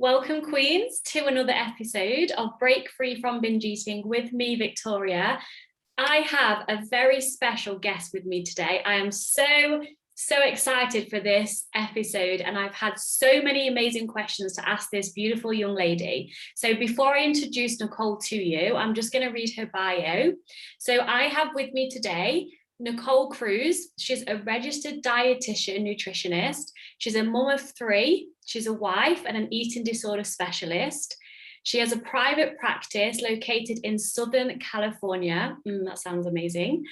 Welcome, Queens, to another episode of Break Free from Binge Eating with me, Victoria. I have a very special guest with me today. I am so excited for this episode, and I've had so many amazing questions to ask this beautiful young lady. So before I introduce Nicole to you, I'm just going to read her bio. So I have with me today Nicole Cruz. She's a registered dietitian nutritionist. She's a mum of 3. She's a wife and an eating disorder specialist. She has a private practice located in Southern California. That sounds amazing.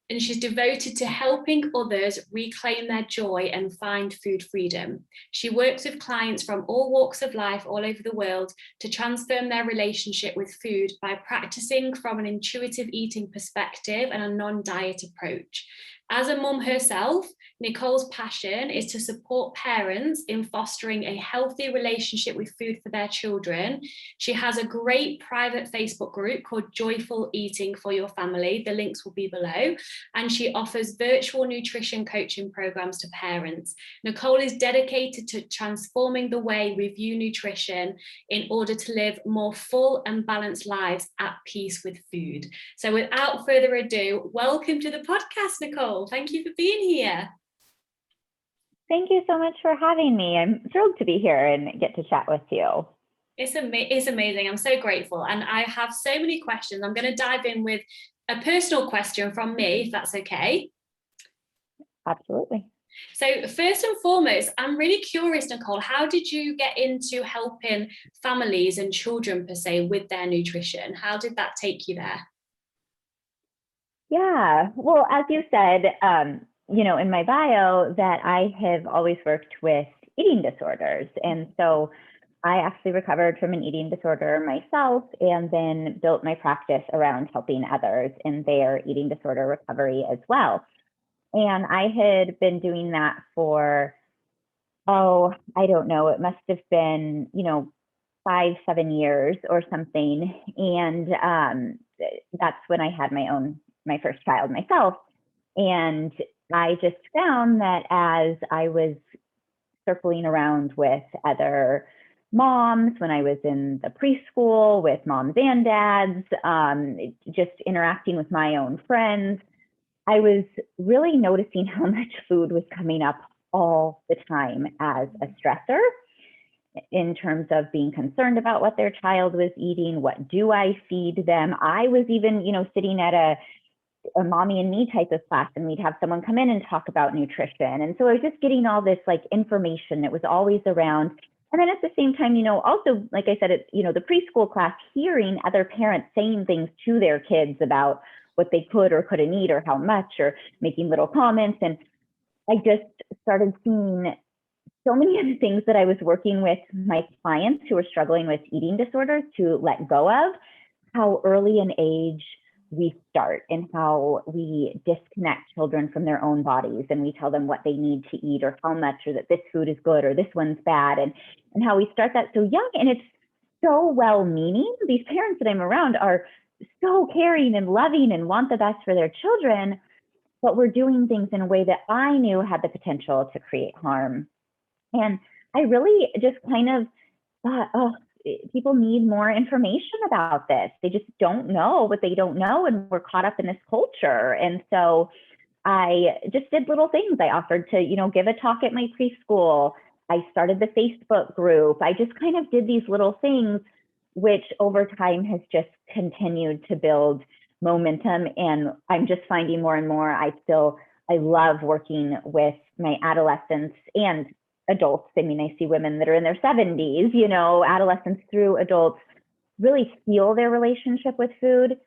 And she's devoted to helping others reclaim their joy and find food freedom. She works with clients from all walks of life all over the world to transform their relationship with food by practicing from an intuitive eating perspective and a non-diet approach. As a mum herself, Nicole's passion is to support parents in fostering a healthy relationship with food for their children. She has a great private Facebook group called Joyful Eating for Your Family. The links will be below. And she offers virtual nutrition coaching programs to parents. Nicole is dedicated to transforming the way we view nutrition in order to live more full and balanced lives at peace with food. So without further ado, welcome to the podcast, Nicole. Thank you for being here. Thank you so much for having me. I'm thrilled to be here and get to chat with you. It's amazing. I'm so grateful. And I have so many questions. I'm going to dive in with a personal question from me, if that's okay. Absolutely. So first and foremost, I'm really curious, Nicole, how did you get into helping families and children per se with their nutrition? How did that take you there? Yeah, well, as you said, in my bio that I have always worked with eating disorders. And so I actually recovered from an eating disorder myself and then built my practice around helping others in their eating disorder recovery as well. And I had been doing that for, I don't know, it must have been, 5-7 years or something. And that's when I had my first child myself. And I just found that as I was circling around with other moms, when I was in the preschool with moms and dads, just interacting with my own friends, I was really noticing how much food was coming up all the time as a stressor in terms of being concerned about what their child was eating. What do I feed them? I was even, sitting at a mommy and me type of class, and we'd have someone come in and talk about nutrition. And so I was just getting all this information that was always around. And then at the same time, also, like I said, the preschool class, hearing other parents saying things to their kids about what they could or couldn't eat or how much, or making little comments. And I just started seeing so many of the things that I was working with my clients who were struggling with eating disorders to let go of, how early an age we start and how we disconnect children from their own bodies, and we tell them what they need to eat or how much, or that this food is good or this one's bad, and how we start that so young. And it's so well-meaning. These parents that I'm around are so caring and loving and want the best for their children, but we're doing things in a way that I knew had the potential to create harm. And I really just kind of thought, people need more information about this. They just don't know what they don't know, and we're caught up in this culture. And so I just did little things. I offered to, give a talk at my preschool. I started the Facebook group. I just kind of did these little things, which over time has just continued to build momentum. And I'm just finding more and more, I love working with my adolescents and adults. I mean, I see women that are in their 70s, adolescents through adults, really feel their relationship with food.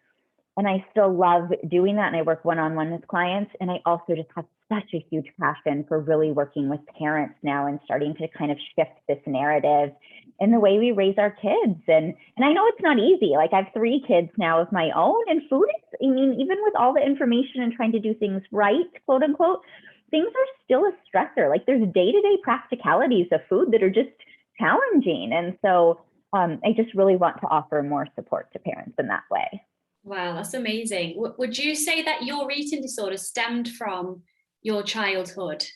And I still love doing that. And I work one-on-one with clients. And I also just have such a huge passion for really working with parents now and starting to kind of shift this narrative in the way we raise our kids. And I know it's not easy. Like, I have 3 kids now of my own, and food is, even with all the information and trying to do things right, quote unquote, things are still a stressor. Like, there's day-to-day practicalities of food that are just challenging. And so I just really want to offer more support to parents in that way. Wow, that's amazing. Would you say that your eating disorder stemmed from your childhood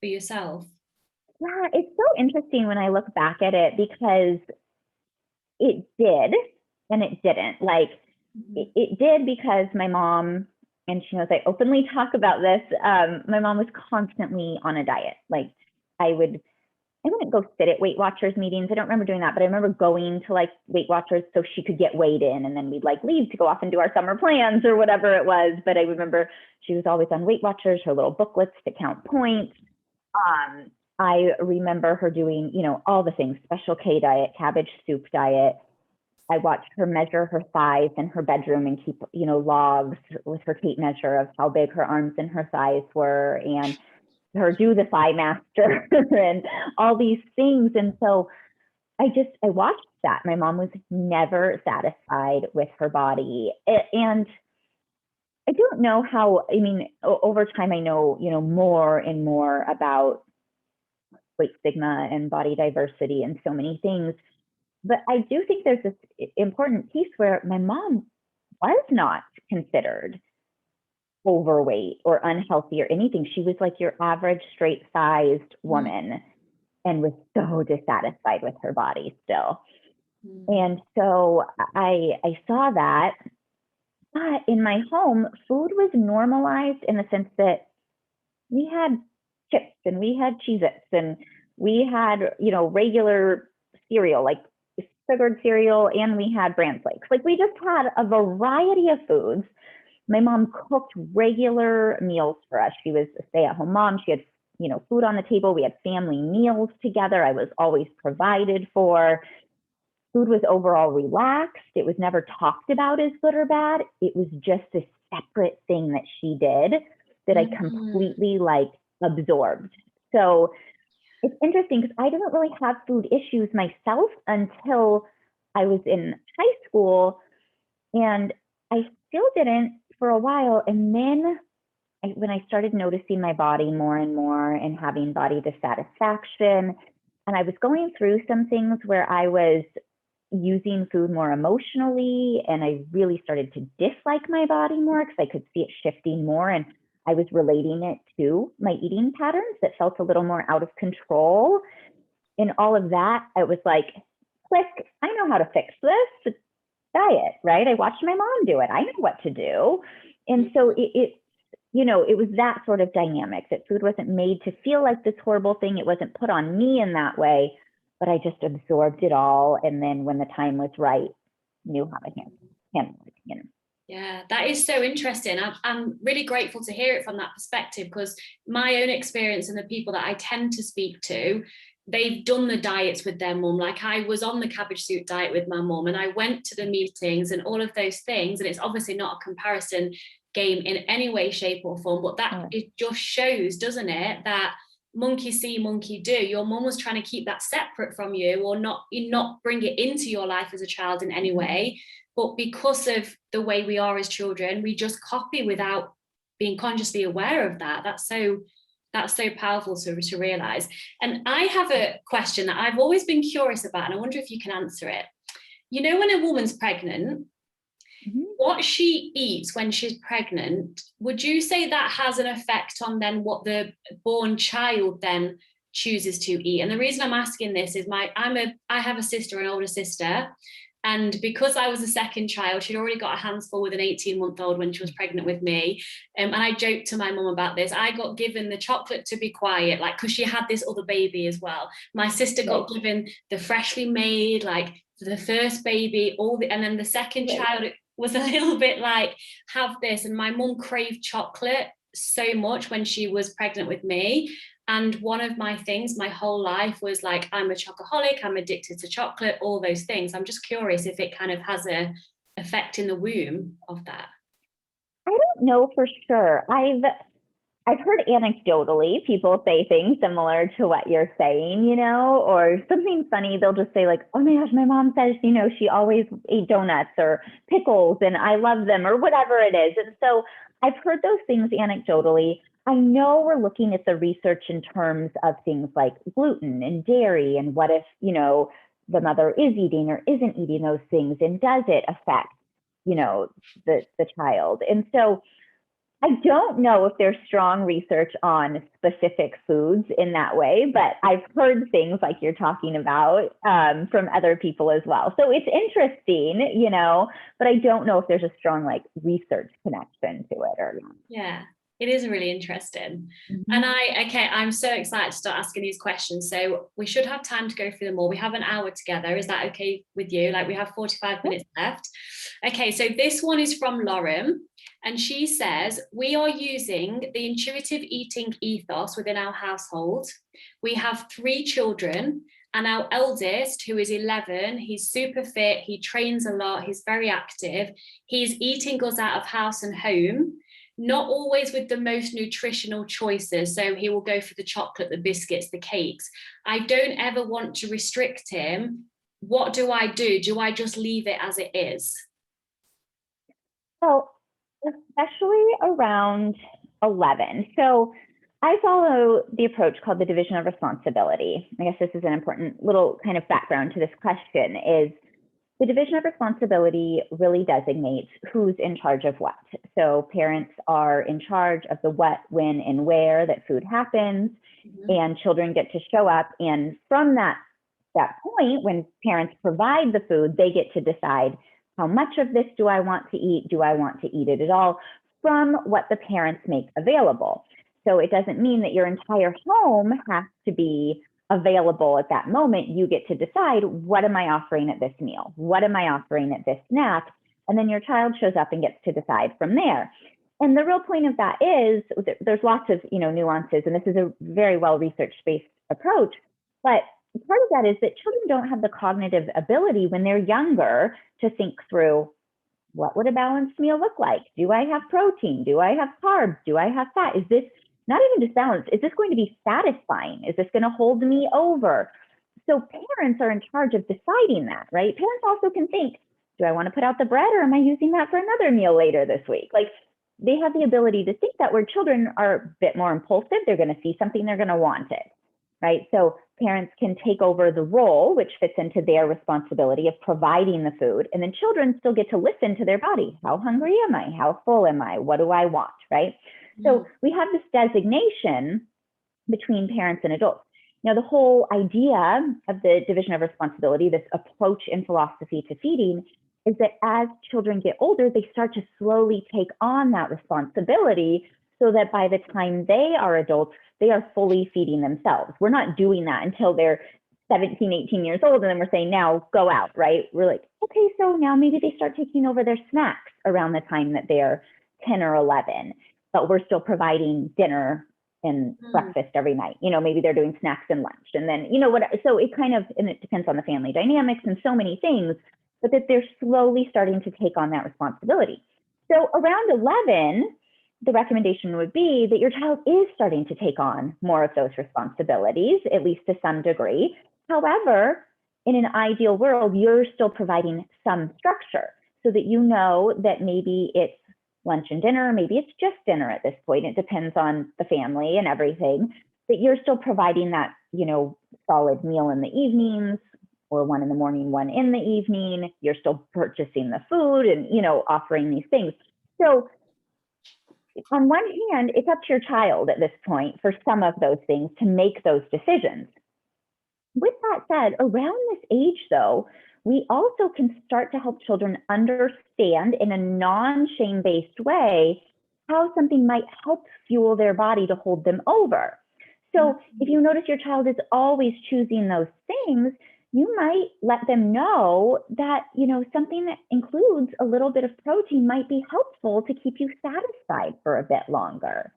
for yourself? Yeah, it's so interesting when I look back at it because it did and it didn't. Like it did because my mom, and she knows I openly talk about this. My mom was constantly on a diet. Like I wouldn't go sit at Weight Watchers meetings. I don't remember doing that, but I remember going to like Weight Watchers so she could get weighed in, and then we'd like leave to go off and do our summer plans or whatever it was. But I remember she was always on Weight Watchers, her little booklets to count points. I remember her doing, all the things, special K diet, cabbage soup diet. I watched her measure her thighs in her bedroom and keep, logs with her tape measure of how big her arms and her thighs were, and her do the thigh master and all these things. And so I watched that. My mom was never satisfied with her body. And I don't know how, over time, I know, more and more about weight stigma and body diversity and so many things. But I do think there's this important piece where my mom was not considered overweight or unhealthy or anything. She was like your average straight sized woman and was so dissatisfied with her body still. And so I saw that. But in my home, food was normalized in the sense that we had chips and we had Cheez-Its and we had, regular cereal, like sugared cereal, and we had bran flakes. Like we just had a variety of foods. My mom cooked regular meals for us. She was a stay-at-home mom. She had, food on the table. We had family meals together. I was always provided for. Food was overall relaxed. It was never talked about as good or bad. It was just a separate thing that she did that I completely absorbed. So it's interesting because I didn't really have food issues myself until I was in high school, and I still didn't for a while. And then when I started noticing my body more and more and having body dissatisfaction, and I was going through some things where I was using food more emotionally, and I really started to dislike my body more because I could see it shifting more, and I was relating it to my eating patterns that felt a little more out of control. And all of that, I was like, click, I know how to fix this. Diet, right? I watched my mom do it. I know what to do. And so it was that sort of dynamic, that food wasn't made to feel like this horrible thing. It wasn't put on me in that way, but I just absorbed it all. And then when the time was right, knew how to handle it. Yeah, that is so interesting. I'm really grateful to hear it from that perspective, because my own experience and the people that I tend to speak to, they've done the diets with their mum. Like I was on the cabbage soup diet with my mum, and I went to the meetings and all of those things. And it's obviously not a comparison game in any way, shape or form, but that it just shows, doesn't it, that monkey see, monkey do. Your mum was trying to keep that separate from you, or not bring it into your life as a child in any way. But because of the way we are as children, we just copy without being consciously aware of that. That's so powerful to realize. And I have a question that I've always been curious about, and I wonder if you can answer it. When a woman's pregnant, what she eats when she's pregnant, would you say that has an effect on then what the born child then chooses to eat? And the reason I'm asking this is I have a sister, an older sister. And because I was a second child, she'd already got her hands full with an 18-month-old when she was pregnant with me. And I joked to my mum about this. I got given the chocolate to be quiet, like, because she had this other baby as well. My sister got given the freshly made, like, the first baby, and then the second child, it was a little bit like, have this. And my mum craved chocolate so much when she was pregnant with me. And one of my things my whole life was like, I'm a chocoholic, I'm addicted to chocolate, all those things. I'm just curious if it kind of has an effect in the womb of that. I don't know for sure. I've heard anecdotally people say things similar to what you're saying, or something funny. They'll just say like, oh my gosh, my mom says, she always ate donuts or pickles and I love them, or whatever it is. And so I've heard those things anecdotally. I know we're looking at the research in terms of things like gluten and dairy, and what if, the mother is eating or isn't eating those things, and does it affect, the child? And so I don't know if there's strong research on specific foods in that way, but I've heard things like you're talking about from other people as well. So it's interesting, you know, but I don't know if there's a strong like research connection to it or not. Yeah, it is really interesting. And I'm so excited to start asking these questions. So we should have time to go through them all. We have an hour together. Is that okay with you? Like we have 45 minutes left. Okay, so this one is from Lauren. And she says, we are using the intuitive eating ethos within our household. We have 3 children, and our eldest, who is 11, he's super fit, he trains a lot, he's very active. He's eating us out of house and home, not always with the most nutritional choices. So he will go for the chocolate, the biscuits, the cakes. I don't ever want to restrict him. What do I do? Do I just leave it as it is? So, especially around 11. So I follow the approach called the division of responsibility. I guess this is an important little kind of background to this question is the division of responsibility really designates who's in charge of what. So parents are in charge of the what, when, and where that food happens, and children get to show up. And from that point, when parents provide the food, they get to decide how much of this do I want to eat? Do I want to eat it at all? From what the parents make available. So it doesn't mean that your entire home has to be available at that moment. You get to decide, what am I offering at this meal? What am I offering at this snack? And then your child shows up and gets to decide from there. And the real point of that is there's lots of nuances, and this is a very well research based approach. But part of that is that children don't have the cognitive ability when they're younger to think through, what would a balanced meal look like? Do I have protein? Do I have carbs? Do I have fat? Is this not even just balanced? Is this going to be satisfying? Is this going to hold me over? So parents are in charge of deciding that, right? Parents also can think, do I want to put out the bread, or am I using that for another meal later this week? Like, they have the ability to think that, where children are a bit more impulsive. They're going to see something, they're going to want it, right? So parents can take over the role, which fits into their responsibility of providing the food. And then children still get to listen to their body. How hungry am I? How full am I? What do I want, right? So we have this designation between parents and adults. Now, the whole idea of the division of responsibility, this approach in philosophy to feeding, is that as children get older, they start to slowly take on that responsibility, so that by the time they are adults, they are fully feeding themselves. We're not doing that until they're 17, 18 years old, and then we're saying, now go out, right? We're like, okay, so now maybe they start taking over their snacks around the time that they're 10 or 11, but we're still providing dinner and breakfast every night. Maybe they're doing snacks and lunch, and then, so it kind of, and it depends on the family dynamics and so many things, but that they're slowly starting to take on that responsibility. So around 11, the recommendation would be that your child is starting to take on more of those responsibilities, at least to some degree. However, in an ideal world, you're still providing some structure, so that you know that maybe it's lunch and dinner, maybe it's just dinner at this point. It depends on the family and everything, that you're still providing that, solid meal in the evenings, or one in the morning, one in the evening. You're still purchasing the food and, offering these things. So on one hand, it's up to your child at this point for some of those things to make those decisions. With that said, around this age, though, we also can start to help children understand in a non-shame-based way how something might help fuel their body to hold them over. So if you notice your child is always choosing those things, you might let them know that, something that includes a little bit of protein might be helpful to keep you satisfied for a bit longer.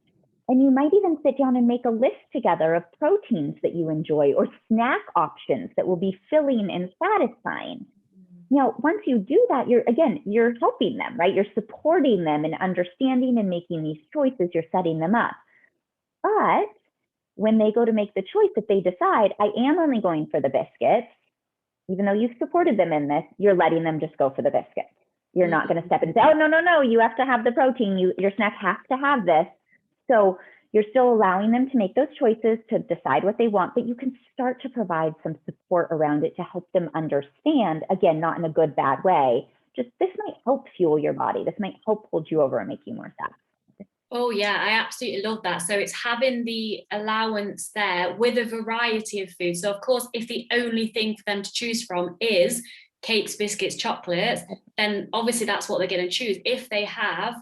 And you might even sit down and make a list together of proteins that you enjoy, or snack options that will be filling and satisfying. Once you do that, you're helping them, right? You're supporting them in understanding and making these choices. You're setting them up. But when they go to make the choice, if they decide, I am only going for the biscuits, even though you've supported them in this, you're letting them just go for the biscuits. You're not going to step in and say, oh, no, you have to have the protein. Your snack has to have this. So you're still allowing them to make those choices, to decide what they want, but you can start to provide some support around it to help them understand, again, not in a good, bad way, just this might help fuel your body. This might help hold you over and make you more satisfied. Oh yeah, I absolutely love that. So it's having the allowance there with a variety of food. So of course, if the only thing for them to choose from is cakes, biscuits, chocolates, then obviously that's what they're going to choose. If they have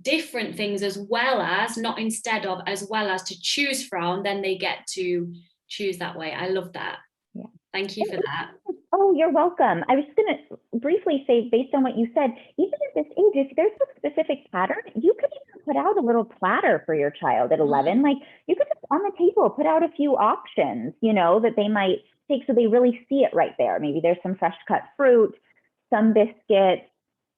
different things as well as, not instead of, as well as to choose from, then they get to choose that way. I love that. Yeah. Thank you for that. Oh, you're welcome. I was just going to briefly say, based on what you said, even at this age, if there's a specific pattern, you could even put out a little platter for your child at 11. Like you could just on the table put out a few options, you know, that they might take so they really see it right there. Maybe there's some fresh cut fruit, some biscuits,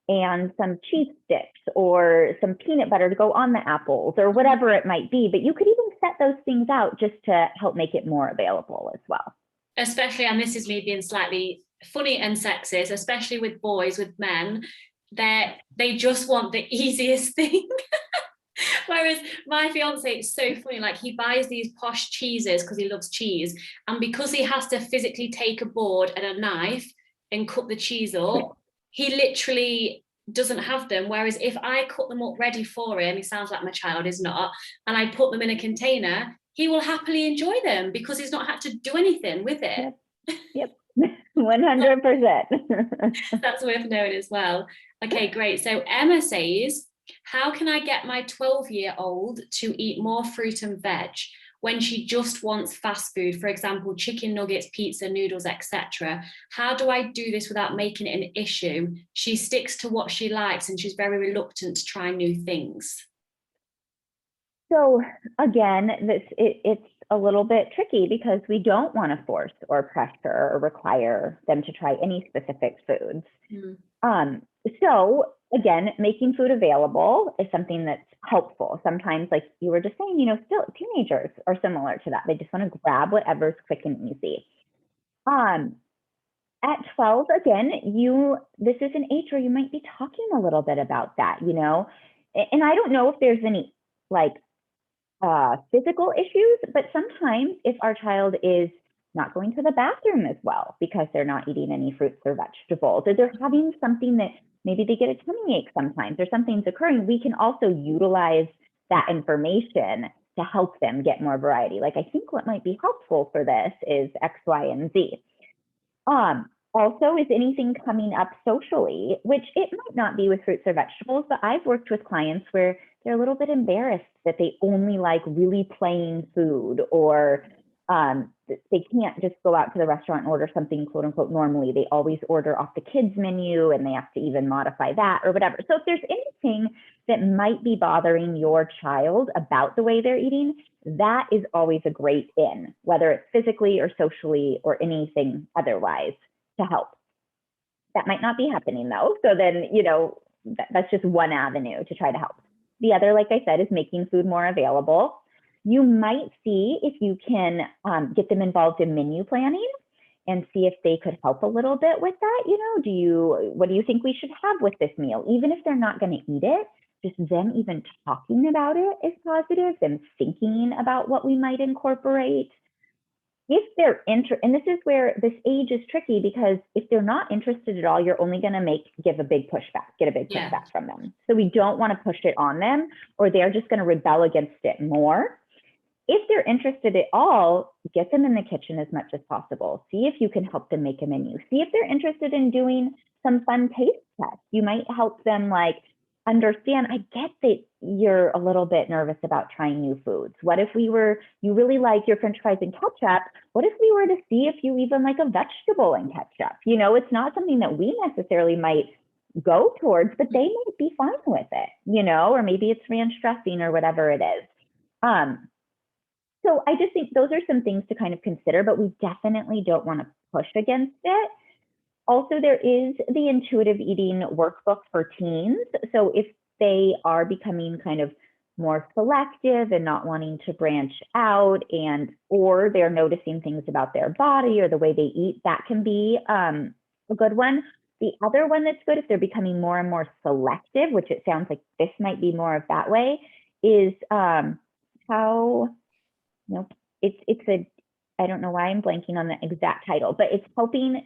and some cheese sticks or some peanut butter to go on the apples or whatever it might be. But you could even set those things out just to help make it more available as well. Especially, and this is me being slightly funny and sexist, especially with boys, with men, they just want the easiest thing. Whereas my fiance, it's so funny, like he buys these posh cheeses because he loves cheese, and because he has to physically take a board and a knife and cut the cheese up, he literally doesn't have them. Whereas if I cut them up ready for him, he sounds like my child is not, and I put them in a container, he will happily enjoy them because he's not had to do anything with it. Yep. 100%. That's worth knowing as well. Okay, great. So Emma says, how can I get my 12-year-old to eat more fruit and veg when she just wants fast food, for example, chicken nuggets, pizza, noodles, etc.? How do I do this without making it an issue? She sticks to what she likes and she's very reluctant to try new things. So again, it's a little bit tricky because we don't want to force or pressure or require them to try any specific foods. So again, making food available is something that's helpful. Sometimes, like you were just saying, you know, still teenagers are similar to that. They just want to grab whatever's quick and easy. At 12, again, this is an age where you might be talking a little bit about that, you know, and I don't know if there's any like physical issues, but sometimes if our child is not going to the bathroom as well because they're not eating any fruits or vegetables, or they're having something that maybe they get a tummy ache sometimes or something's occurring, we can also utilize that information to help them get more variety. Like, I think what might be helpful for this is X, Y, and Z. Also, is anything coming up socially, which it might not be with fruits or vegetables, but I've worked with clients where they're a little bit embarrassed that they only like really plain food, or they can't just go out to the restaurant and order something quote unquote normally. They always order off the kids menu and they have to even modify that or whatever. So if there's anything that might be bothering your child about the way they're eating, that is always a great in, whether it's physically or socially or anything otherwise, to help. That might not be happening though. So then, you know, that's just one avenue to try to help. The other, like I said, is making food more available. You might see if you can get them involved in menu planning and see if they could help a little bit with that. You know, what do you think we should have with this meal? Even if they're not going to eat it, just them even talking about it is positive, them thinking about what we might incorporate. If they're interested, and this is where this age is tricky, because if they're not interested at all, you're only going to get a big pushback from them. So we don't want to push it on them, or they're just going to rebel against it more. If they're interested at all, get them in the kitchen as much as possible. See if you can help them make a menu. See if they're interested in doing some fun taste tests. You might help them like understand, I get that you're a little bit nervous about trying new foods. What if you really like your French fries and ketchup? What if we were to see if you even like a vegetable and ketchup? You know, it's not something that we necessarily might go towards, but they might be fine with it, you know, or maybe it's ranch dressing or whatever it is. So I just think those are some things to kind of consider, but we definitely don't want to push against it. Also, there is the intuitive eating workbook for teens. So if they are becoming kind of more selective and not wanting to branch out, or they're noticing things about their body or the way they eat, that can be a good one. The other one that's good, if they're becoming more and more selective, which it sounds like this might be more of that way, is I don't know why I'm blanking on the exact title, but it's helping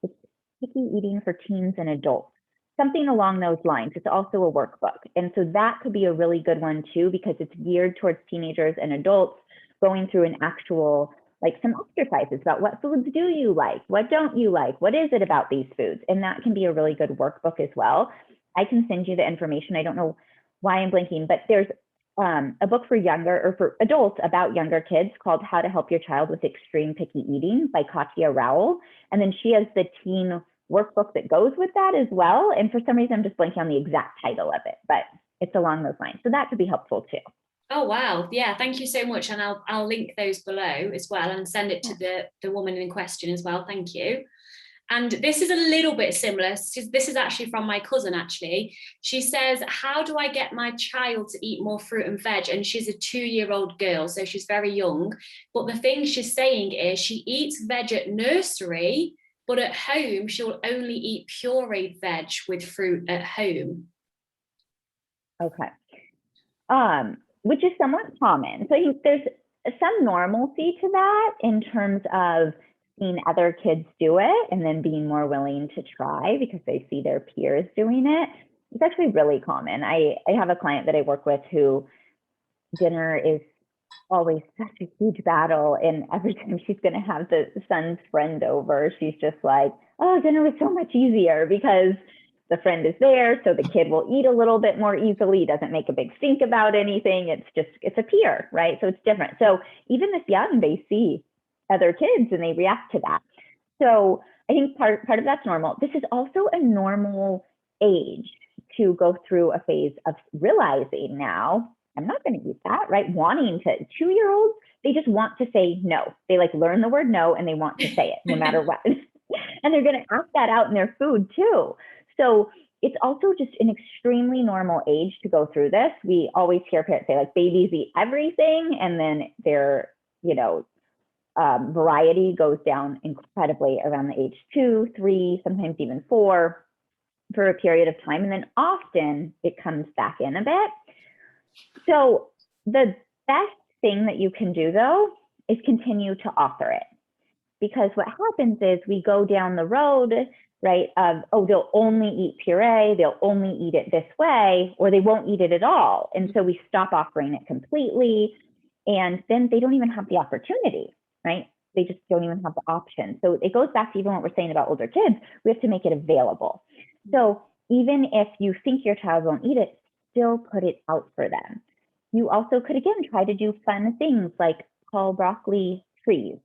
it's picky eating for teens and adults. something along those lines. It's also a workbook. And so that could be a really good one too, because it's geared towards teenagers and adults, going through an actual, like some exercises about what foods do you like? What don't you like? What is it about these foods? And that can be a really good workbook as well. I can send you the information. I don't know why I'm blanking, but there's a book for younger or for adults about younger kids called How to Help Your Child with Extreme Picky Eating by Katya Rowell. And then she has the teen workbook that goes with that as well. And for some reason, I'm just blanking on the exact title of it, but it's along those lines. So that could be helpful too. Oh, wow. Yeah, thank you so much. And I'll link those below as well and send it to the woman in question as well. Thank you. And this is a little bit similar. This is actually from my cousin, actually. She says, how do I get my child to eat more fruit and veg? And she's a 2-year-old girl, so she's very young. But the thing she's saying is she eats veg at nursery, but at home, she'll only eat pureed veg with fruit at home. Okay. Which is somewhat common. So I think there's some normalcy to that in terms of seeing other kids do it and then being more willing to try because they see their peers doing it. It's actually really common. I have a client that I work with who dinner is always such a huge battle. And every time she's going to have the son's friend over, she's just like, oh, dinner was so much easier because the friend is there. So the kid will eat a little bit more easily, doesn't make a big stink about anything. It's a peer, right? So it's different. So even this young, they see other kids and they react to that. So I think part of that's normal. This is also a normal age to go through a phase of realizing now, I'm not going to eat that, right? Wanting to, 2-year-olds, they just want to say no. They like learn the word no and they want to say it no matter what. And they're going to act that out in their food too. So it's also just an extremely normal age to go through this. We always hear parents say like babies eat everything and then their, variety goes down incredibly around the age 2, 3, sometimes even 4 for a period of time. And then often it comes back in a bit. So the best thing that you can do though is continue to offer it. Because what happens is we go down the road, right, of, oh, they'll only eat puree, they'll only eat it this way, or they won't eat it at all. And so we stop offering it completely. And then they don't even have the opportunity, right? They just don't even have the option. So it goes back to even what we're saying about older kids. We have to make it available. So even if you think your child won't eat it, still put it out for them. You also could, again, try to do fun things like call broccoli trees.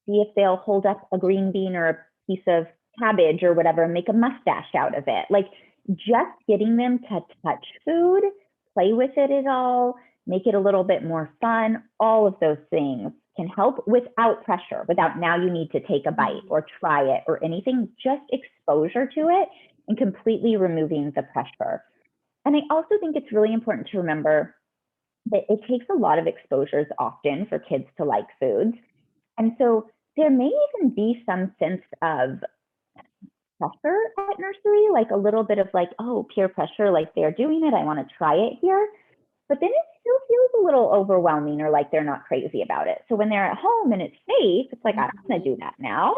See if they'll hold up a green bean or a piece of cabbage or whatever and make a mustache out of it. Like just getting them to touch food, play with it at all, make it a little bit more fun. All of those things can help without pressure, without now you need to take a bite or try it or anything, just exposure to it and completely removing the pressure. And I also think it's really important to remember that it takes a lot of exposures often for kids to like foods. And so there may even be some sense of pressure at nursery, like a little bit of like, oh, peer pressure, like they're doing it, I want to try it here. But then it still feels a little overwhelming or like they're not crazy about it. So when they're at home and it's safe, it's like, I don't want to do that now,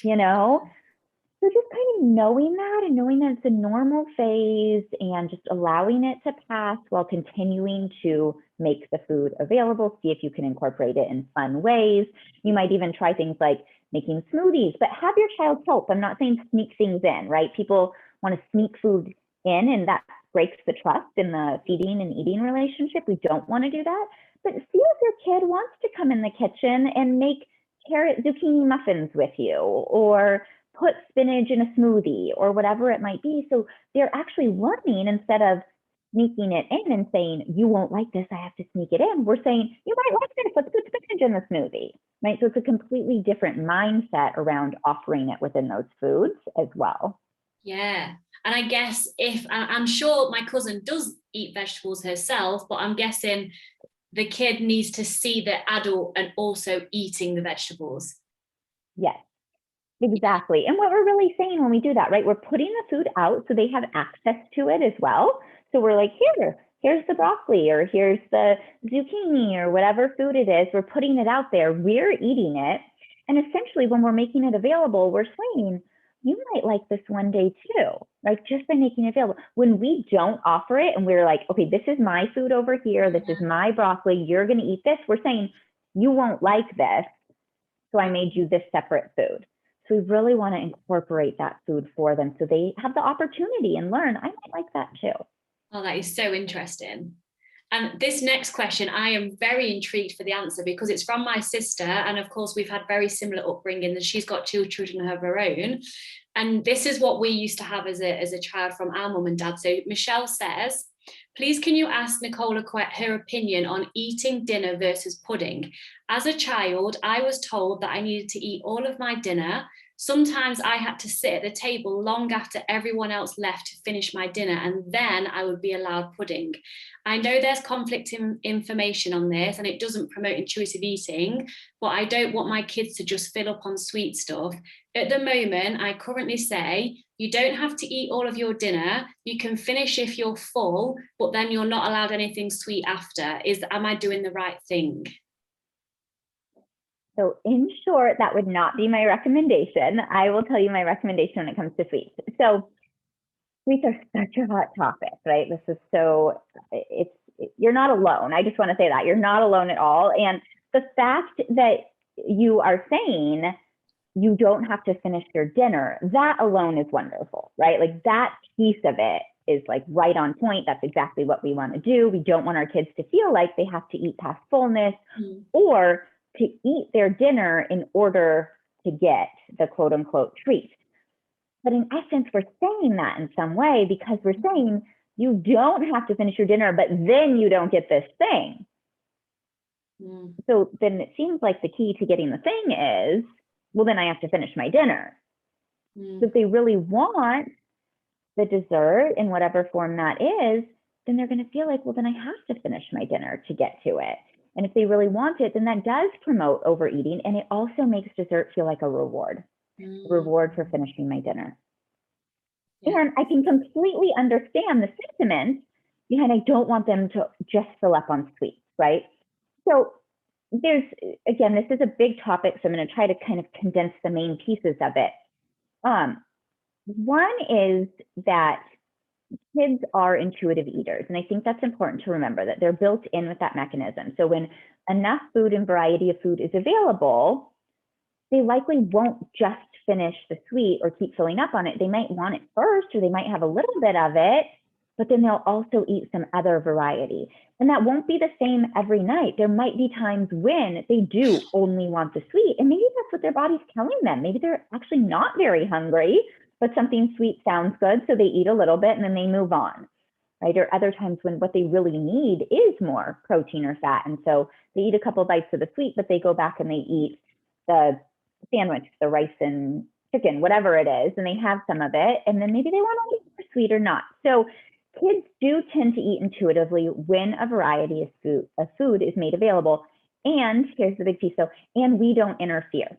So just kind of knowing that and knowing that it's a normal phase and just allowing it to pass while continuing to make the food available, see if you can incorporate it in fun ways. You might even try things like making smoothies, but have your child help. I'm not saying sneak things in, right? People want to sneak food in and that breaks the trust in the feeding and eating relationship. We don't want to do that. But see if your kid wants to come in the kitchen and make carrot zucchini muffins with you or put spinach in a smoothie or whatever it might be. So they're actually learning instead of sneaking it in and saying, you won't like this, I have to sneak it in. We're saying, you might like this, let's put spinach in the smoothie, right? So it's a completely different mindset around offering it within those foods as well. Yeah. And I guess I'm sure my cousin does eat vegetables herself, but I'm guessing the kid needs to see the adult and also eating the vegetables. Yes, exactly. And what we're really saying when we do that, right? We're putting the food out so they have access to it as well. So we're like, here's the broccoli or here's the zucchini or whatever food it is. We're putting it out there. We're eating it. And essentially when we're making it available, we're saying, you might like this one day too. right? Just by making it available. When we don't offer it and we're like, okay, this is my food over here, this is my broccoli, you're going to eat this, we're saying, you won't like this, so I made you this separate food. So we really want to incorporate that food for them so they have the opportunity and learn, I might like that too. Oh, that is so interesting. And this next question, I am very intrigued for the answer because it's from my sister. And of course, we've had very similar upbringing. She's got 2 children of her own. And this is what we used to have as a child from our mum and dad. So Michelle says, please can you ask Nicole her opinion on eating dinner versus pudding? As a child, I was told that I needed to eat all of my dinner. Sometimes I had to sit at the table long after everyone else left to finish my dinner, and then I would be allowed pudding. I know there's conflicting information on this and it doesn't promote intuitive eating, but I don't want my kids to just fill up on sweet stuff. At the moment, I currently say, you don't have to eat all of your dinner. You can finish if you're full, but then you're not allowed anything sweet after. Am I doing the right thing? So in short, that would not be my recommendation. I will tell you my recommendation when it comes to sweets. So sweets are such a hot topic, right? This is so, you're not alone. I just want to say that you're not alone at all. And the fact that you are saying you don't have to finish your dinner, that alone is wonderful, right? Like that piece of it is like right on point. That's exactly what we want to do. We don't want our kids to feel like they have to eat past fullness or to eat their dinner in order to get the quote unquote treat. But in essence, we're saying that in some way because we're saying you don't have to finish your dinner, but then you don't get this thing. So then it seems like the key to getting the thing is, well, then I have to finish my dinner. So if they really want the dessert in whatever form that is, then they're going to feel like, well, then I have to finish my dinner to get to it. And if they really want it, then that does promote overeating. And it also makes dessert feel like a reward for finishing my dinner. Yeah. And I can completely understand the sentiment behind I don't want them to just fill up on sweets, right? So there's, again, this is a big topic, so I'm going to try to kind of condense the main pieces of it. One is that kids are intuitive eaters, and I think that's important to remember that they're built in with that mechanism. So when enough food and variety of food is available, they likely won't just finish the sweet or keep filling up on it. They might want it first, or they might have a little bit of it, but then they'll also eat some other variety. And that won't be the same every night. There might be times when they do only want the sweet, and maybe that's what their body's telling them. Maybe they're actually not very hungry, but something sweet sounds good, so they eat a little bit and then they move on, right? Or other times when what they really need is more protein or fat, and so they eat a couple bites of the sweet, but they go back and they eat the sandwich, the rice and chicken, whatever it is, and they have some of it, and then maybe they want to eat more sweet or not. So kids do tend to eat intuitively when a variety of food is made available. And here's the big piece though, and we don't interfere.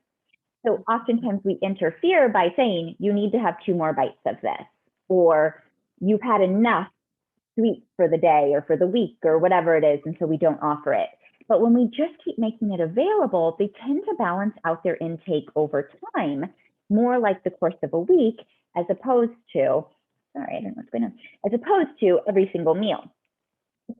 So oftentimes we interfere by saying, you need to have 2 more bites of this, or you've had enough sweets for the day or for the week or whatever it is, and so we don't offer it. But when we just keep making it available, they tend to balance out their intake over time, more like the course of a week, as opposed to, sorry, I don't know what's going on, as opposed to every single meal.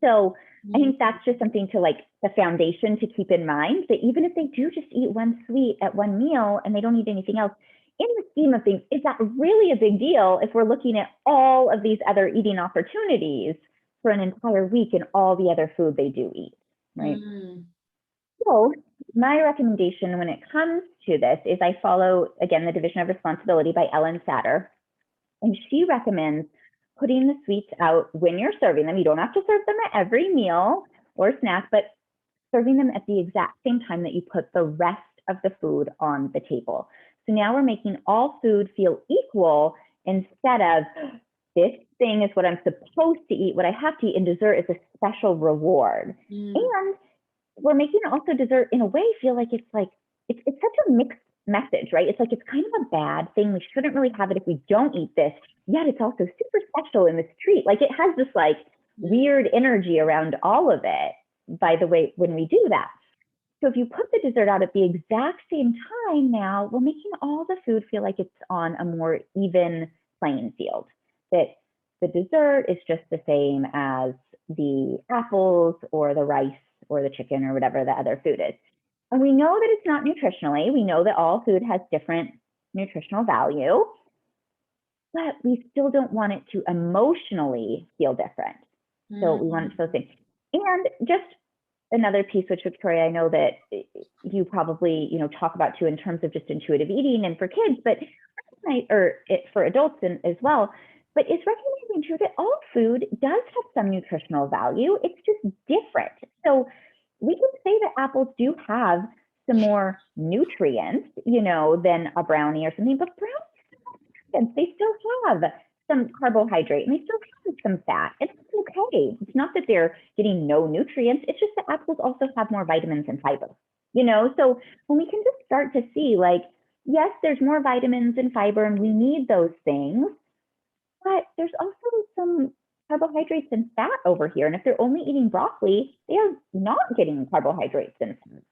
So I think that's just something to like the foundation to keep in mind, that even if they do just eat one sweet at one meal and they don't eat anything else, in the scheme of things, is that really a big deal if we're looking at all of these other eating opportunities for an entire week and all the other food they do eat, right? So my recommendation when it comes to this is I follow, again, the Division of Responsibility by Ellen Satter, and she recommends putting the sweets out when you're serving them. You don't have to serve them at every meal or snack, but serving them at the exact same time that you put the rest of the food on the table. So now we're making all food feel equal instead of this thing is what I'm supposed to eat, what I have to eat, and dessert is a special reward. And we're making also dessert in a way feel like it's such a mixed message, right? It's like it's kind of a bad thing. We shouldn't really have it if we don't eat this, yet it's also super special in this treat. Like it has this like weird energy around all of it, by the way, when we do that. So if you put the dessert out at the exact same time now, we're making all the food feel like it's on a more even playing field. that the dessert is just the same as the apples or the rice or the chicken or whatever the other food is. And we know that it's not nutritionally. We know that all food has different nutritional value, but we still don't want it to emotionally feel different. So we want it to feel the same. And just another piece, which Victoria, I know that you probably, talk about too in terms of just intuitive eating and for kids, but for adults as well, but it's recognizing too that all food does have some nutritional value. It's just different. So we can say that apples do have some more nutrients, than a brownie or something, but brownies, they still have some carbohydrate and they still have some fat. It's okay. It's not that they're getting no nutrients. It's just that apples also have more vitamins and fiber, So when we can just start to see like, yes, there's more vitamins and fiber and we need those things, but there's also some carbohydrates and fat over here. And if they're only eating broccoli, they are not getting carbohydrates and fat.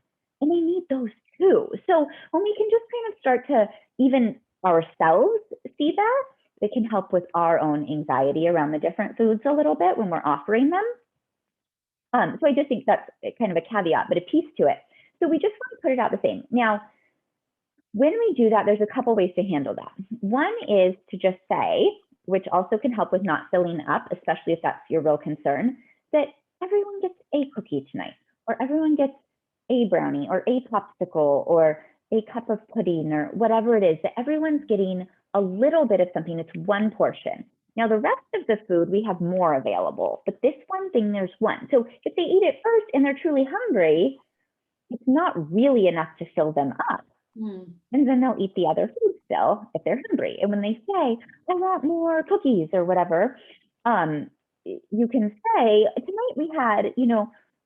And they need those too. So when we can just kind of start to even ourselves see that, it can help with our own anxiety around the different foods a little bit when we're offering them. So I just think that's kind of a caveat, but a piece to it. So we just want to put it out the same. Now, when we do that, there's a couple ways to handle that. One is to just say, which also can help with not filling up, especially if that's your real concern, that everyone gets a cookie tonight, or everyone gets a brownie, or a popsicle, or a cup of pudding, or whatever it is, that everyone's getting a little bit of something. It's one portion. Now, the rest of the food, we have more available, but this one thing, there's one. So if they eat it first and they're truly hungry, it's not really enough to fill them up. And then they'll eat the other food still if they're hungry. And when they say, I want more cookies or whatever, you can say, tonight we had,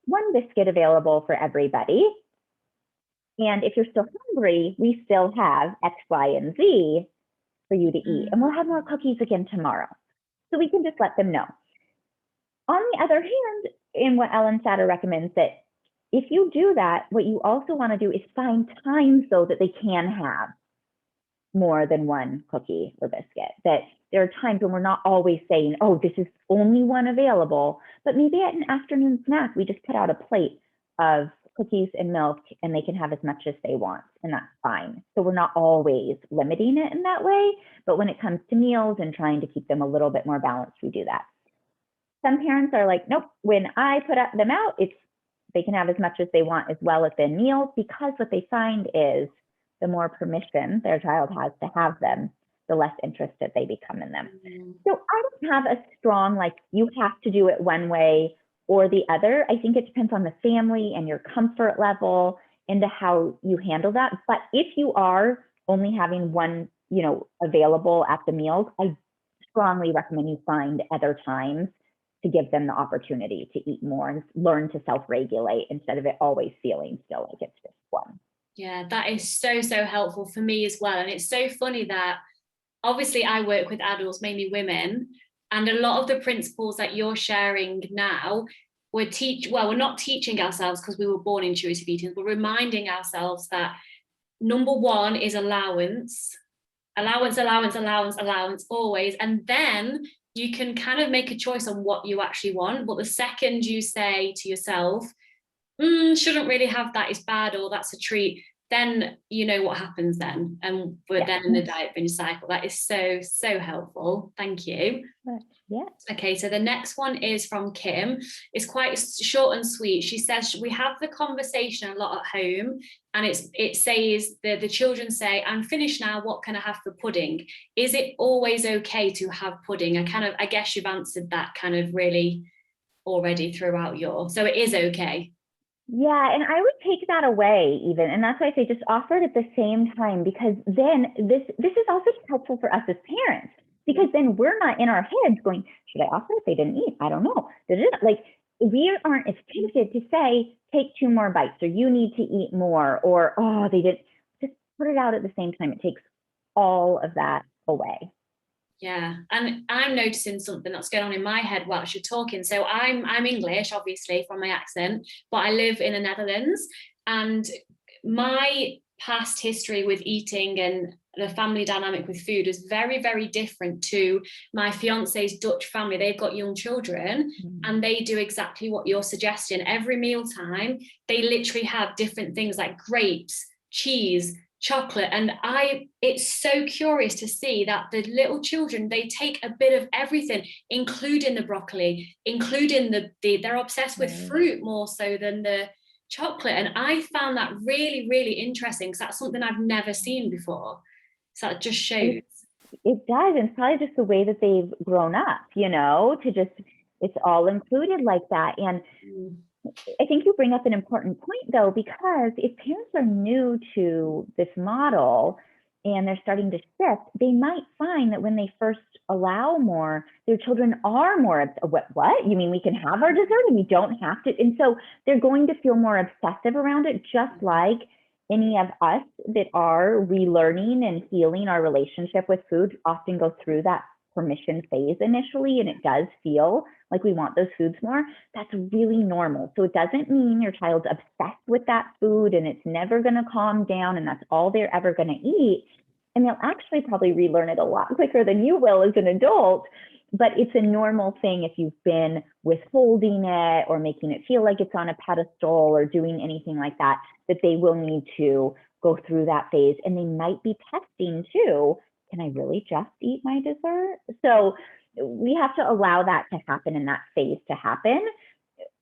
one biscuit available for everybody. And if you're still hungry, we still have X, Y, and Z for you to eat. And we'll have more cookies again tomorrow. So we can just let them know. On the other hand, in what Ellen Satter recommends, that if you do that, what you also want to do is find time so that they can have more than one cookie or biscuit. That there are times when we're not always saying, oh, this is only one available, but maybe at an afternoon snack, we just put out a plate of cookies and milk and they can have as much as they want, and that's fine. So we're not always limiting it in that way, but when it comes to meals and trying to keep them a little bit more balanced, we do that. Some parents are like, nope, when I put them out, they can have as much as they want as well within meals, because what they find is the more permission their child has to have them, the less interested they become in them. So I don't have a strong, like, you have to do it one way or the other. I think it depends on the family and your comfort level into how you handle that. But if you are only having one, available at the meals, I strongly recommend you find other times to give them the opportunity to eat more and learn to self-regulate instead of it always feeling still like it's just one. Yeah, that is so, so helpful for me as well. And it's so funny that obviously I work with adults, mainly women, and a lot of the principles that you're sharing now, we're not teaching ourselves because we were born intuitive eating. We're reminding ourselves that number one is allowance always. And then you can kind of make a choice on what you actually want. But the second you say to yourself, shouldn't really have that, is bad, or that's a treat, then you know what happens then. And we're then in the diet binge cycle. That is so, so helpful. Thank you. Yeah. Okay, so the next one is from Kim. It's quite short and sweet. She says, we have the conversation a lot at home, and it says the children say, I'm finished now, what can I have for pudding? Is it always okay to have pudding? I guess you've answered that kind of really already throughout so it is okay. Yeah, and I would take that away even. And that's why I say just offer it at the same time, because then this is also helpful for us as parents, because then we're not in our heads going, should I offer if they didn't eat? I don't know. Like, we aren't as tempted to say, take 2 more bites, or you need to eat more, or, oh, they didn't. Just put it out at the same time. It takes all of that away. Yeah, and I'm noticing something that's going on in my head whilst you're talking. So I'm English, obviously, from my accent, but I live in the Netherlands, and my past history with eating and the family dynamic with food is very, very different to my fiance's Dutch family. They've got young children and they do exactly what you're suggesting. Every mealtime, they literally have different things like grapes, cheese, chocolate. And it's so curious to see that the little children, they take a bit of everything, including the broccoli, including they're obsessed with fruit more so than the chocolate. And I found that really, really interesting, because that's something I've never seen before. So that just shows. It does. And it's probably just the way that they've grown up, you know, to just, it's all included like that. And I think you bring up an important point, though, because if parents are new to this model and they're starting to shift, they might find that when they first allow more, their children are more, what? You mean we can have our dessert and we don't have to? And so they're going to feel more obsessive around it, just like any of us that are relearning and healing our relationship with food often go through that permission phase initially, and it does feel like we want those foods more. That's really normal. So it doesn't mean your child's obsessed with that food and it's never going to calm down and that's all they're ever going to eat. And they'll actually probably relearn it a lot quicker than you will as an adult. But it's a normal thing if you've been withholding it or making it feel like it's on a pedestal or doing anything like that, that they will need to go through that phase. And they might be testing too. Can I really just eat my dessert? So we have to allow that to happen and that phase to happen.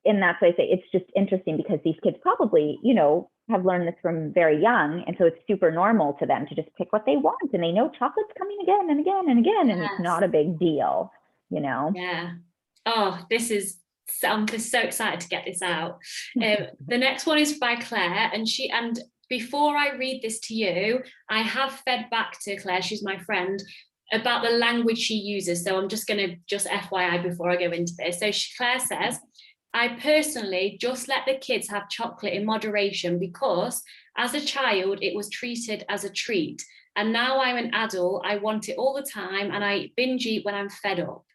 And that's why I say it's just interesting, because these kids probably, you know, have learned this from very young. And so it's super normal to them to just pick what they want. And they know chocolate's coming again and again and again. And it's not a big deal, you know? Yeah. Oh, I'm just so excited to get this out. The next one is by Claire, and before I read this to you, I have fed back to Claire, she's my friend, about the language she uses. So I'm just going to, just FYI before I go into this. So Claire says, I personally just let the kids have chocolate in moderation because as a child, it was treated as a treat. And now I'm an adult, I want it all the time and I binge eat when I'm fed up.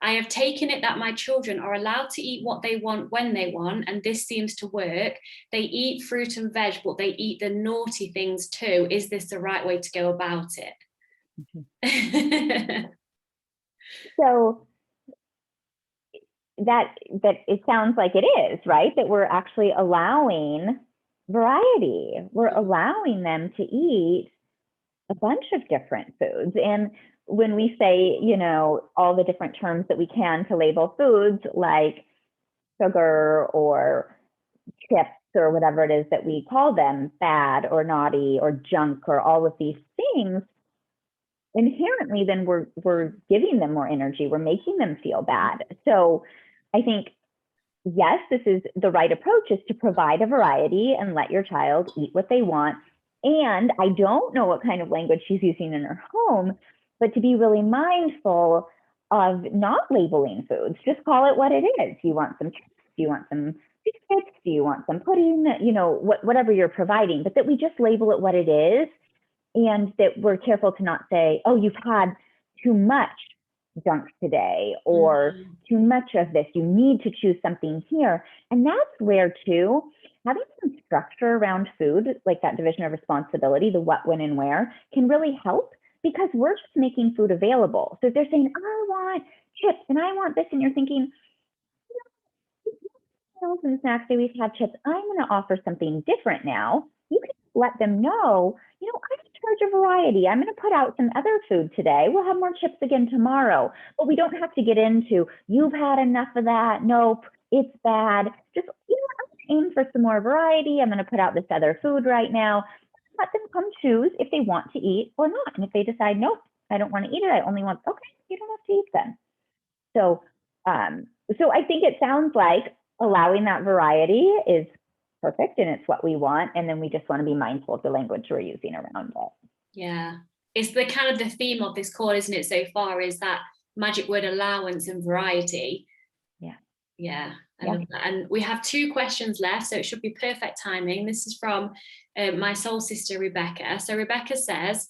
I have taken it that my children are allowed to eat what they want when they want, and this seems to work. They eat fruit and veg, but they eat the naughty things too. Is this the right way to go about it? So that it sounds like it is, right? That we're actually allowing variety. We're allowing them to eat a bunch of different foods. And when we say, you know, all the different terms that we can to label foods like sugar or chips or whatever it is that we call them, bad or naughty or junk or all of these things, inherently then we're giving them more energy. We're making them feel bad. So I think, yes, this is the right approach, is to provide a variety and let your child eat what they want. And I don't know what kind of language she's using in her home, but to be really mindful of not labeling foods. Just call it what it is. Do you want some chips? Do you want some biscuits? Do you want some pudding? You know, whatever you're providing, but that we just label it what it is, and that we're careful to not say, oh, you've had too much junk today or too much of this. You need to choose something here. And that's where too, having some structure around food, like that division of responsibility, the what, when, and where, can really help, because we're just making food available. So if they're saying, I want chips and I want this, and you're thinking, meals and snacks day we've had chips, I'm going to offer something different now. You can let them know, you know, I'm in charge of variety. I'm going to put out some other food today. We'll have more chips again tomorrow. But we don't have to get into, you've had enough of that. Nope, it's bad. Just, you know, I'm going to aim for some more variety. I'm going to put out this other food right now. Let them come choose if they want to eat or not. And if they decide, nope, I don't want to eat it, I only want, okay, you don't have to eat them. So, so I think it sounds like allowing that variety is perfect and it's what we want. And then we just want to be mindful of the language we're using around it. Yeah. It's the kind of the theme of this call, isn't it, so far, is that magic word allowance and variety. Yeah. Yeah. And we have 2 questions left, so it should be perfect timing. This is from my soul sister, Rebecca. So Rebecca says,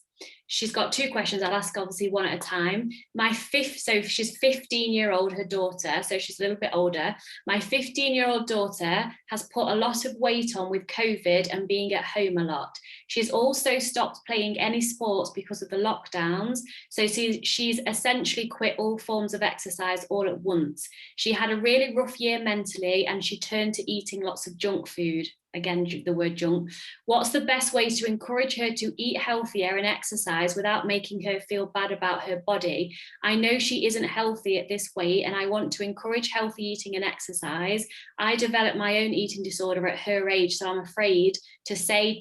she's got two questions. I'll ask obviously one at a time. So she's 15-year-old, her daughter, so she's a little bit older. My 15-year-old daughter has put a lot of weight on with COVID and being at home a lot. She's also stopped playing any sports because of the lockdowns. So she's essentially quit all forms of exercise all at once. She had a really rough year mentally, and she turned to eating lots of junk food. Again, the word junk. What's the best way to encourage her to eat healthier and exercise without making her feel bad about her body? I know she isn't healthy at this weight, and I want to encourage healthy eating and exercise. I developed my own eating disorder at her age, so I'm afraid to say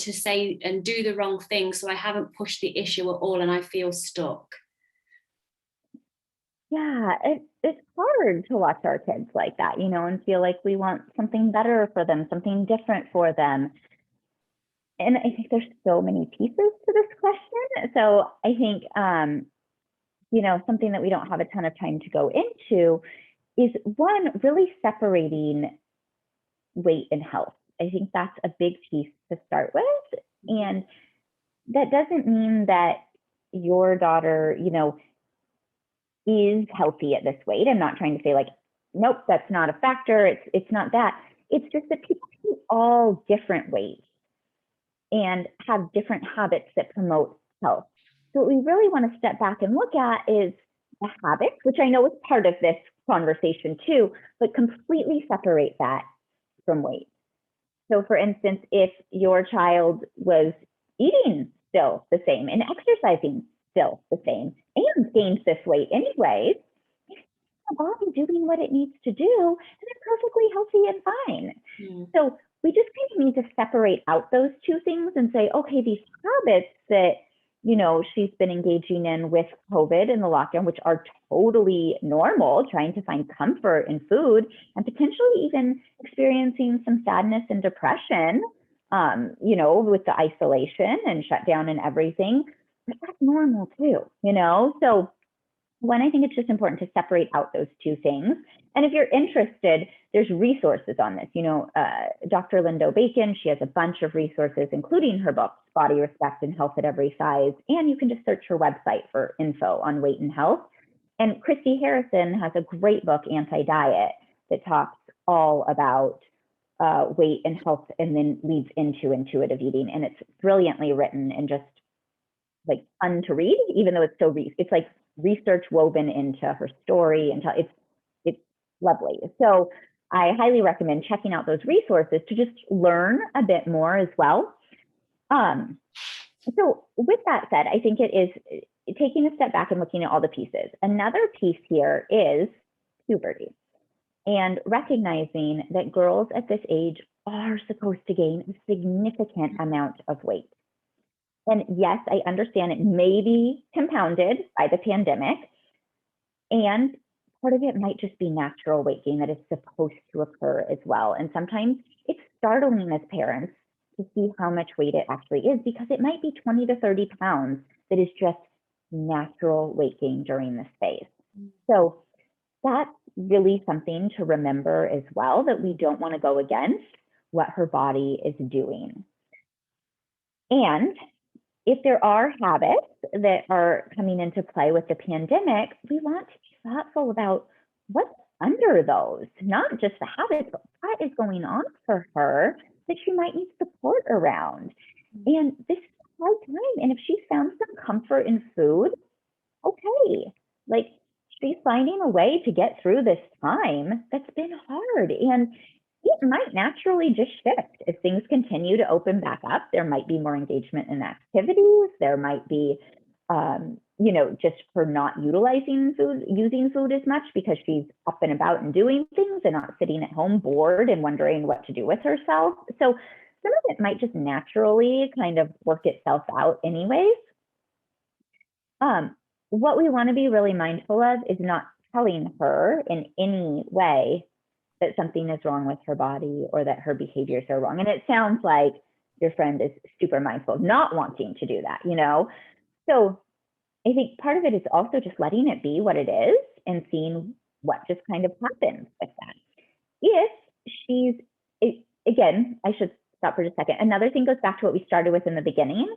and do the wrong thing, so I haven't pushed the issue at all, and I feel stuck. Yeah, it's hard to watch our kids like that, you know, and feel like we want something better for them, something different for them. And I think there's so many pieces to this question. So I think, you know, something that we don't have a ton of time to go into is one, really separating weight and health. I think that's a big piece to start with. And that doesn't mean that your daughter, you know, is healthy at this weight. I'm not trying to say like, nope, that's not a factor. It's not that. It's just that people eat all different weights and have different habits that promote health. So what we really want to step back and look at is the habits, which I know is part of this conversation too, but completely separate that from weight. So for instance, if your child was eating still the same and exercising still the same and gained this weight anyways, the body doing what it needs to do, and they're perfectly healthy and fine. So we just kind of need to separate out those two things and say, okay, these habits that, you know, she's been engaging in with COVID and the lockdown, which are totally normal, trying to find comfort in food and potentially even experiencing some sadness and depression, you know, with the isolation and shutdown and everything. But that's normal too, you know? So one, I think it's just important to separate out those two things. And if you're interested, there's resources on this. You know, Dr. Lindo Bacon, she has a bunch of resources, including her book, Body Respect and Health at Every Size. And you can just search her website for info on weight and health. And Christy Harrison has a great book, Anti-Diet, that talks all about weight and health and then leads into intuitive eating. And it's brilliantly written and just like fun to read, even though it's so, it's like research woven into her story, and it's lovely. So I highly recommend checking out those resources to just learn a bit more as well. So with that said, I think it is taking a step back and looking at all the pieces. Another piece here is puberty and recognizing that girls at this age are supposed to gain a significant amount of weight. And yes, I understand it may be compounded by the pandemic, and part of it might just be natural weight gain that is supposed to occur as well. And sometimes it's startling as parents to see how much weight it actually is, because it might be 20 to 30 pounds that is just natural weight gain during this phase. So that's really something to remember as well, that we don't want to go against what her body is doing. And if there are habits that are coming into play with the pandemic, we want to be thoughtful about what's under those, not just the habits, but what is going on for her that she might need support around. And this is a hard time. And if she's found some comfort in food, okay, like she's finding a way to get through this time that's been hard. And it might naturally just shift as things continue to open back up. There might be more engagement in activities. There might be, you know, just her not using food as much because she's up and about and doing things and not sitting at home bored and wondering what to do with herself. So some of it might just naturally kind of work itself out anyways. What we want to be really mindful of is not telling her in any way that something is wrong with her body or that her behaviors are wrong. And it sounds like your friend is super mindful of not wanting to do that, you know? So I think part of it is also just letting it be what it is and seeing what just kind of happens with that. If she's, again, I should stop for just a second. Another thing goes back to what we started with in the beginning.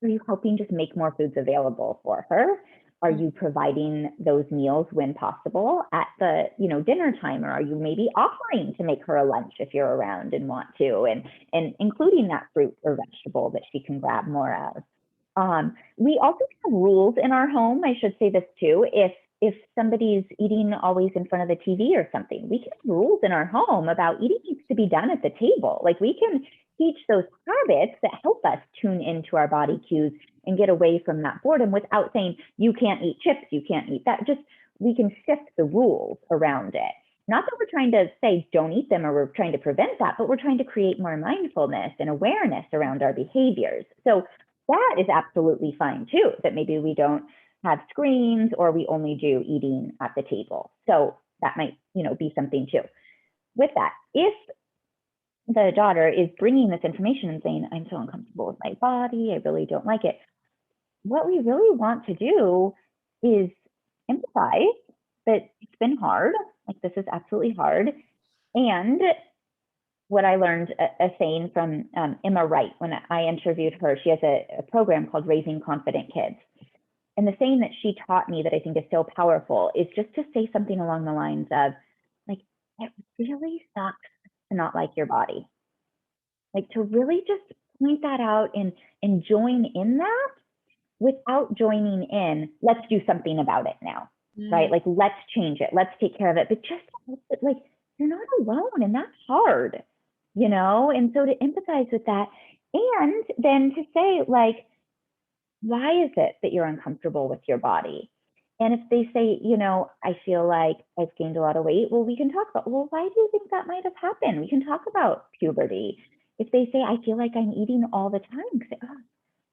Are you helping just make more foods available for her? Are you providing those meals when possible at the, dinner time? Or are you maybe offering to make her a lunch if you're around and want to, and including that fruit or vegetable that she can grab more of? We also have rules in our home. I should say this too. If somebody's eating always in front of the TV or something, we can have rules in our home about eating needs to be done at the table. Like, we can teach those habits that help us tune into our body cues and get away from that boredom without saying, you can't eat chips, you can't eat that. Just, we can shift the rules around it. Not that we're trying to say don't eat them or we're trying to prevent that, but we're trying to create more mindfulness and awareness around our behaviors. So that is absolutely fine too, that maybe we don't have screens or we only do eating at the table. So that might, be something too. With that, if the daughter is bringing this information and saying, I'm so uncomfortable with my body, I really don't like it, what we really want to do is empathize that it's been hard, like this is absolutely hard. And what I learned, a saying from Emma Wright, when I interviewed her, she has a program called Raising Confident Kids. And the saying that she taught me that I think is so powerful is just to say something along the lines of, like, it really sucks to not like your body. Like, to really just point that out and join in that without joining in, let's do something about it now, right? Like, let's change it, let's take care of it. But just like, you're not alone, and that's hard, And so to empathize with that, and then to say, like, why is it that you're uncomfortable with your body? And if they say, I feel like I've gained a lot of weight, well, we can talk about, well, why do you think that might have happened? We can talk about puberty. If they say, I feel like I'm eating all the time, say, oh,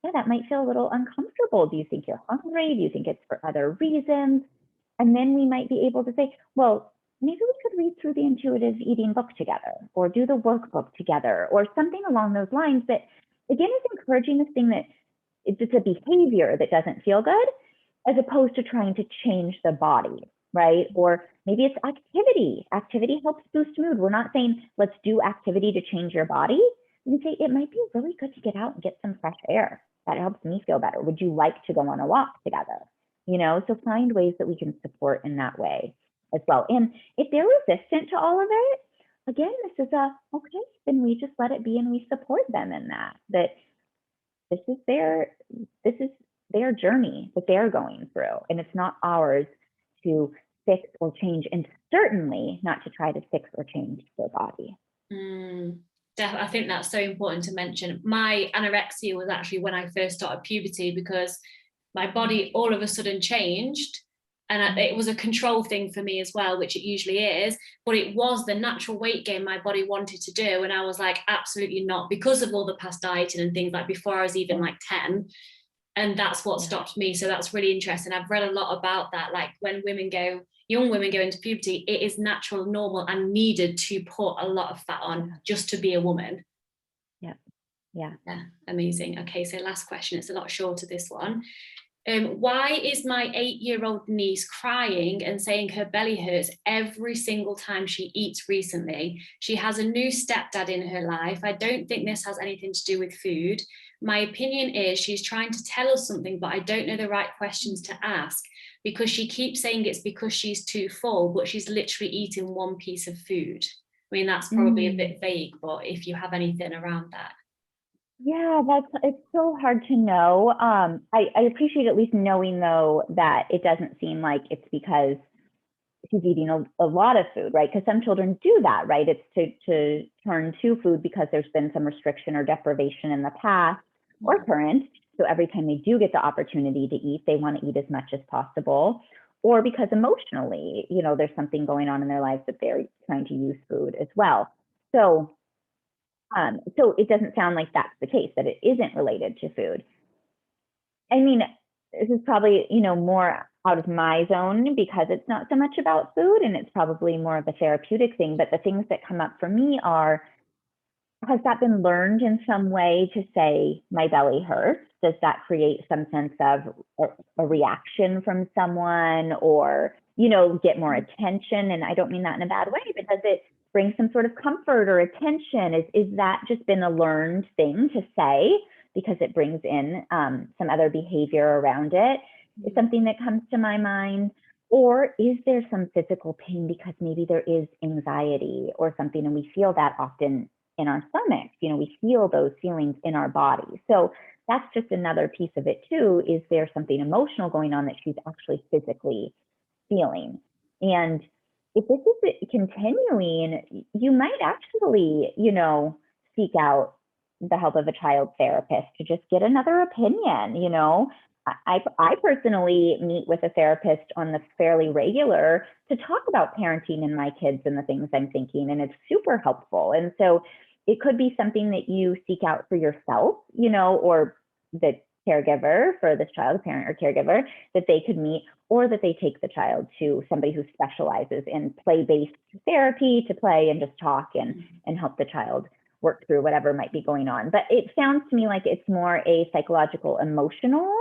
yeah, that might feel a little uncomfortable. Do you think you're hungry? Do you think it's for other reasons? And then we might be able to say, well, maybe we could read through the intuitive eating book together, or do the workbook together, or something along those lines. That, again, is encouraging this thing that it's a behavior that doesn't feel good, as opposed to trying to change the body, right? Or maybe it's activity. Activity helps boost mood. We're not saying let's do activity to change your body. We can say it might be really good to get out and get some fresh air. That helps me feel better. Would you like to go on a walk together? So find ways that we can support in that way as well. And if they're resistant to all of it, again, this is okay, then we just let it be and we support them in that this is their journey that they're going through, and it's not ours to fix or change, and certainly not to try to fix or change their body. I think that's so important to mention. My anorexia was actually when I first started puberty, because my body all of a sudden changed, and it was a control thing for me as well, which it usually is, but it was the natural weight gain my body wanted to do, and I was like, absolutely not, because of all the past dieting and things, like before I was even like 10, and that's what stopped me. So that's really interesting. I've read a lot about that, like when young women go into puberty, it is natural, normal, and needed to put a lot of fat on just to be a woman. Yeah, amazing. Okay, so last question, it's a lot shorter, this one. Why is my 8-year-old niece crying and saying her belly hurts every single time she eats recently? She has a new stepdad in her life. I don't think this has anything to do with food. My opinion is she's trying to tell us something, but I don't know the right questions to ask, because she keeps saying it's because she's too full, but she's literally eating one piece of food. I mean, that's probably a bit vague, but if you have anything around that. Yeah, it's so hard to know. I appreciate at least knowing, though, that it doesn't seem like it's because she's eating a lot of food, right? Because some children do that, right? It's to turn to food because there's been some restriction or deprivation in the past or current. So every time they do get the opportunity to eat, they want to eat as much as possible. Or because emotionally, there's something going on in their lives that they're trying to use food as well. So it doesn't sound like that's the case, that it isn't related to food. I mean, this is probably, more out of my zone because it's not so much about food, and it's probably more of a therapeutic thing. But the things that come up for me are, has that been learned in some way to say my belly hurts? Does that create some sense of a reaction from someone, or, get more attention? And I don't mean that in a bad way, but does it bring some sort of comfort or attention? Is that just been a learned thing to say because it brings in some other behavior around it, is something that comes to my mind. Or is there some physical pain because maybe there is anxiety or something, and we feel that often in our stomachs, we feel those feelings in our body. So that's just another piece of it too. Is there something emotional going on that she's actually physically feeling? And if this is continuing, you might actually, seek out the help of a child therapist to just get another opinion. I personally meet with a therapist on the fairly regular to talk about parenting and my kids and the things I'm thinking, and it's super helpful. And so it could be something that you seek out for yourself, or the caregiver for this child, parent or caregiver, that they could meet, or that they take the child to somebody who specializes in play-based therapy to play and just talk and help the child work through whatever might be going on. But it sounds to me like it's more a psychological, emotional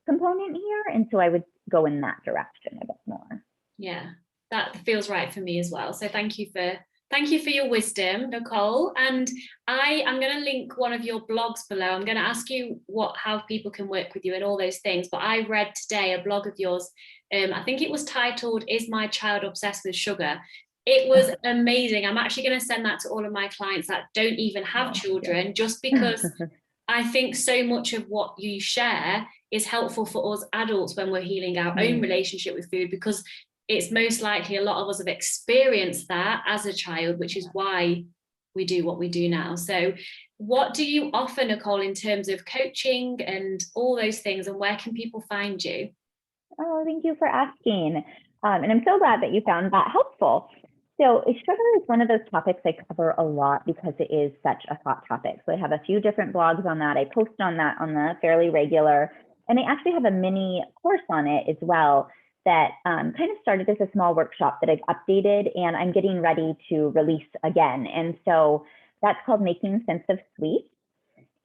component here. And so I would go in that direction a bit more. Yeah, that feels right for me as well. So thank you for your wisdom, Nicole. And I am going to link one of your blogs below. I'm going to ask you how people can work with you and all those things. But I read today a blog of yours. I think it was titled, "Is My Child Obsessed with Sugar?" It was amazing. I'm actually going to send that to all of my clients that don't even have children, just because I think so much of what you share is helpful for us adults when we're healing our own relationship with food, because it's most likely a lot of us have experienced that as a child, which is why we do what we do now. So what do you offer, Nicole, in terms of coaching and all those things, and where can people find you? Oh, thank you for asking. And I'm so glad that you found that helpful. So sugar is one of those topics I cover a lot because it is such a hot topic. So I have a few different blogs on that. I post on that on the fairly regular. And I actually have a mini course on it as well that kind of started as a small workshop that I've updated, and I'm getting ready to release again. And so that's called Making Sense of Sweets.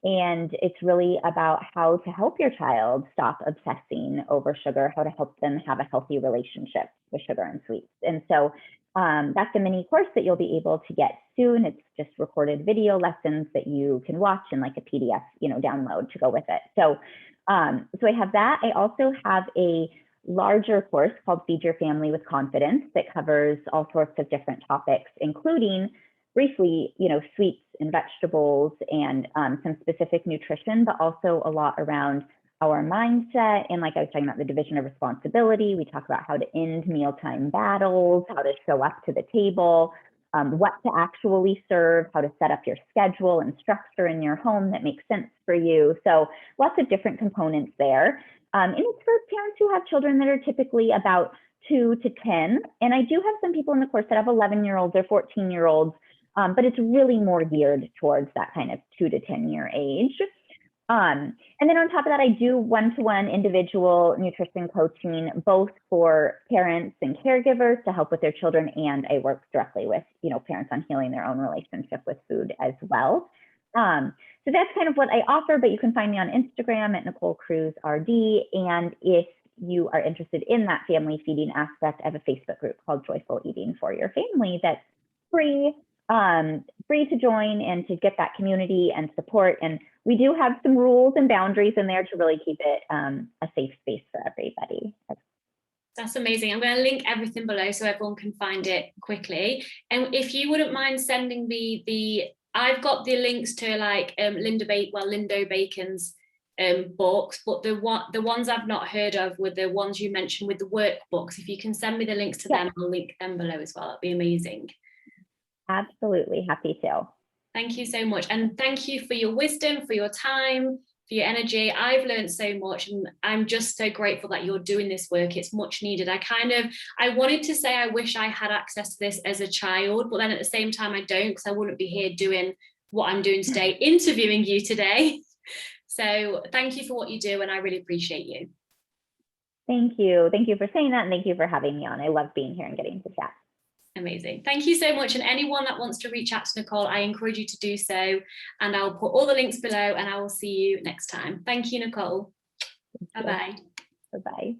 And it's really about how to help your child stop obsessing over sugar, how to help them have a healthy relationship with sugar and sweets. And so that's a mini course that you'll be able to get soon. It's just recorded video lessons that you can watch and like a PDF, download to go with it. So I have that. I also have a larger course called Feed Your Family with Confidence that covers all sorts of different topics, including briefly, sweets and vegetables and some specific nutrition, but also a lot around our mindset. And like I was talking about the division of responsibility, we talk about how to end mealtime battles, how to show up to the table, what to actually serve, how to set up your schedule and structure in your home that makes sense for you. So lots of different components there. And it's for parents who have children that are typically about 2 to 10. And I do have some people in the course that have 11-year-olds or 14-year-olds, but it's really more geared towards that kind of 2 to 10-year age. And then on top of that, I do one-to-one individual nutrition coaching, both for parents and caregivers to help with their children. And I work directly with, parents on healing their own relationship with food as well. So that's kind of what I offer, but you can find me on Instagram at Nicole Cruz RD. And if you are interested in that family feeding aspect, I have a Facebook group called Joyful Eating for Your Family that's free to join and to get that community and support. And we do have some rules and boundaries in there to really keep it a safe space for everybody. That's amazing. I'm going to link everything below so everyone can find it quickly. And if you wouldn't mind sending me I've got the links to like Lindo Bacon's books, but the ones I've not heard of were the ones you mentioned with the workbooks. If you can send me the links to them, I'll link them below as well. That'd be amazing. Absolutely, happy to. Thank you so much. And thank you for your wisdom, for your time, for your energy. I've learned so much, and I'm just so grateful that you're doing this work. It's much needed. I wanted to say I wish I had access to this as a child, but then at the same time I don't, because I wouldn't be here doing what I'm doing today, interviewing you today. So thank you for what you do, and I really appreciate you. Thank you. Thank you for saying that, and thank you for having me on. I love being here and getting to chat. Amazing. Thank you so much. And anyone that wants to reach out to Nicole, I encourage you to do so. And I'll put all the links below, and I will see you next time. Thank you, Nicole. Bye-bye. Bye-bye.